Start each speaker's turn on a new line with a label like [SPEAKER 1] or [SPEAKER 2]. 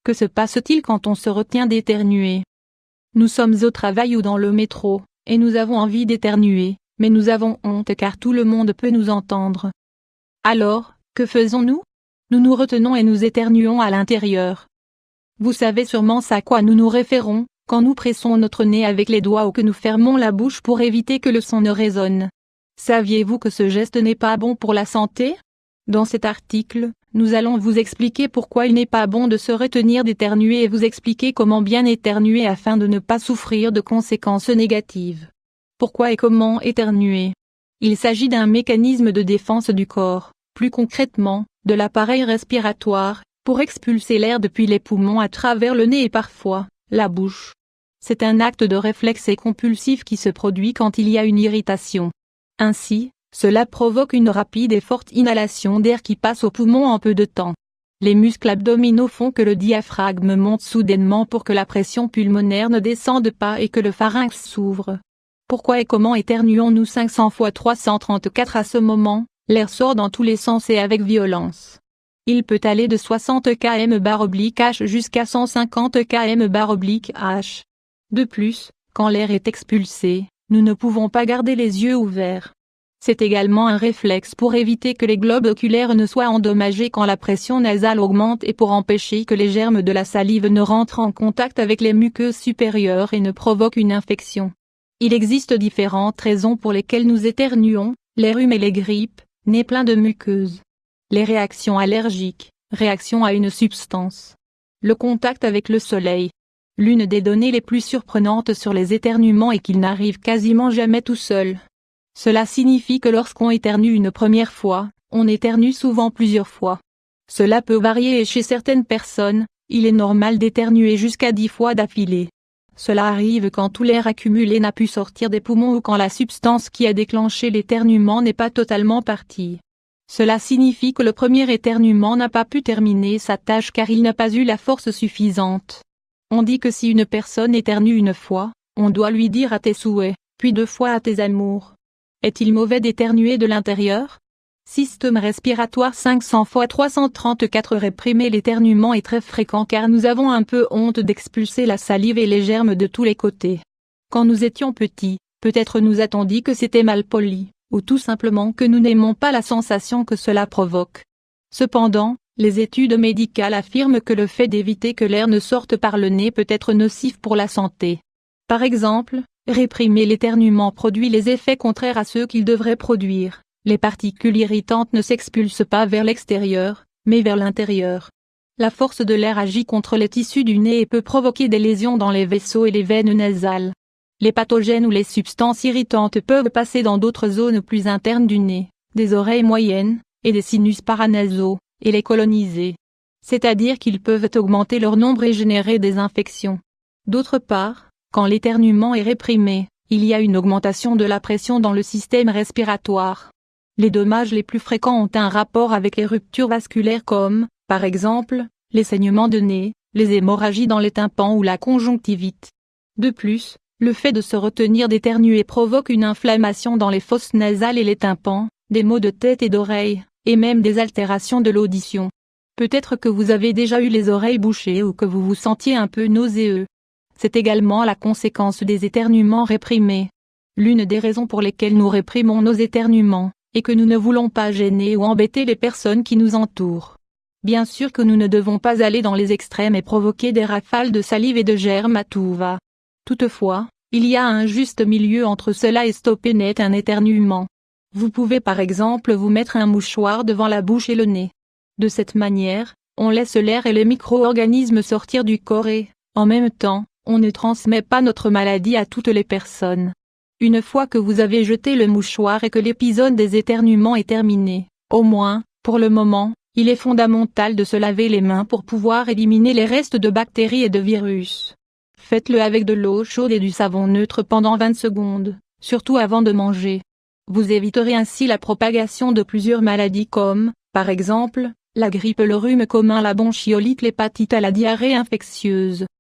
[SPEAKER 1] Que se passe-t-il quand on se retient d'éternuer? Nous sommes au travail ou dans le métro, et nous avons envie d'éternuer, mais nous avons honte car tout le monde peut nous entendre. Alors, que faisons-nous? Nous nous retenons et nous éternuons à l'intérieur. Vous savez sûrement à quoi nous nous référons, quand nous pressons notre nez avec les doigts ou que nous fermons la bouche pour éviter que le son ne résonne. Saviez-vous que ce geste n'est pas bon pour la santé? Dans cet article, nous allons vous expliquer pourquoi il n'est pas bon de se retenir d'éternuer et vous expliquer comment bien éternuer afin de ne pas souffrir de conséquences négatives. Pourquoi et comment éternuer? Il s'agit d'un mécanisme de défense du corps, plus concrètement, de l'appareil respiratoire, pour expulser l'air depuis les poumons à travers le nez et parfois, la bouche. C'est un acte de réflexe et compulsif qui se produit quand il y a une irritation. Ainsi, cela provoque une rapide et forte inhalation d'air qui passe aux poumons en peu de temps. Les muscles abdominaux font que le diaphragme monte soudainement pour que la pression pulmonaire ne descende pas et que le pharynx s'ouvre. Pourquoi et comment éternuons-nous 500 fois 334 à ce moment? L'air sort dans tous les sens et avec violence. Il peut aller de 60 km/h jusqu'à 150 km/h. De plus, quand l'air est expulsé, nous ne pouvons pas garder les yeux ouverts. C'est également un réflexe pour éviter que les globes oculaires ne soient endommagés quand la pression nasale augmente et pour empêcher que les germes de la salive ne rentrent en contact avec les muqueuses supérieures et ne provoquent une infection. Il existe différentes raisons pour lesquelles nous éternuons, les rhumes et les grippes, nez plein de muqueuses. Les réactions allergiques, réaction à une substance. Le contact avec le soleil. L'une des données les plus surprenantes sur les éternuements est qu'ils n'arrivent quasiment jamais tout seuls. Cela signifie que lorsqu'on éternue une première fois, on éternue souvent plusieurs fois. Cela peut varier et chez certaines personnes, il est normal d'éternuer jusqu'à 10 fois d'affilée. Cela arrive quand tout l'air accumulé n'a pu sortir des poumons ou quand la substance qui a déclenché l'éternuement n'est pas totalement partie. Cela signifie que le premier éternuement n'a pas pu terminer sa tâche car il n'a pas eu la force suffisante. On dit que si une personne éternue une fois, on doit lui dire à tes souhaits, puis 2 fois à tes amours. Est-il mauvais d'éternuer de l'intérieur? Système respiratoire 500 fois 334 Réprimer l'éternuement est très fréquent car nous avons un peu honte d'expulser la salive et les germes de tous les côtés. Quand nous étions petits, peut-être nous a-t-on dit que c'était mal poli, ou tout simplement que nous n'aimons pas la sensation que cela provoque. Cependant, les études médicales affirment que le fait d'éviter que l'air ne sorte par le nez peut être nocif pour la santé. Par exemple, réprimer l'éternuement produit les effets contraires à ceux qu'il devrait produire. Les particules irritantes ne s'expulsent pas vers l'extérieur, mais vers l'intérieur. La force de l'air agit contre les tissus du nez et peut provoquer des lésions dans les vaisseaux et les veines nasales. Les pathogènes ou les substances irritantes peuvent passer dans d'autres zones plus internes du nez, des oreilles moyennes, et des sinus paranasaux, et les coloniser. C'est-à-dire qu'ils peuvent augmenter leur nombre et générer des infections. D'autre part, quand l'éternuement est réprimé, il y a une augmentation de la pression dans le système respiratoire. Les dommages les plus fréquents ont un rapport avec les ruptures vasculaires comme, par exemple, les saignements de nez, les hémorragies dans les tympans ou la conjonctivite. De plus, le fait de se retenir d'éternuer provoque une inflammation dans les fosses nasales et les tympans, des maux de tête et d'oreilles, et même des altérations de l'audition. Peut-être que vous avez déjà eu les oreilles bouchées ou que vous vous sentiez un peu nauséeux. C'est également la conséquence des éternuements réprimés. L'une des raisons pour lesquelles nous réprimons nos éternuements, et que nous ne voulons pas gêner ou embêter les personnes qui nous entourent. Bien sûr que nous ne devons pas aller dans les extrêmes et provoquer des rafales de salive et de germes à tout va. Toutefois, il y a un juste milieu entre cela et stopper net un éternuement. Vous pouvez par exemple vous mettre un mouchoir devant la bouche et le nez. De cette manière, on laisse l'air et les micro-organismes sortir du corps et, en même temps, on ne transmet pas notre maladie à toutes les personnes. Une fois que vous avez jeté le mouchoir et que l'épisode des éternuements est terminé, au moins, pour le moment, il est fondamental de se laver les mains pour pouvoir éliminer les restes de bactéries et de virus. Faites-le avec de l'eau chaude et du savon neutre pendant 20 secondes, surtout avant de manger. Vous éviterez ainsi la propagation de plusieurs maladies comme, par exemple, la grippe, le rhume commun, la bronchiolite, l'hépatite, la diarrhée infectieuse.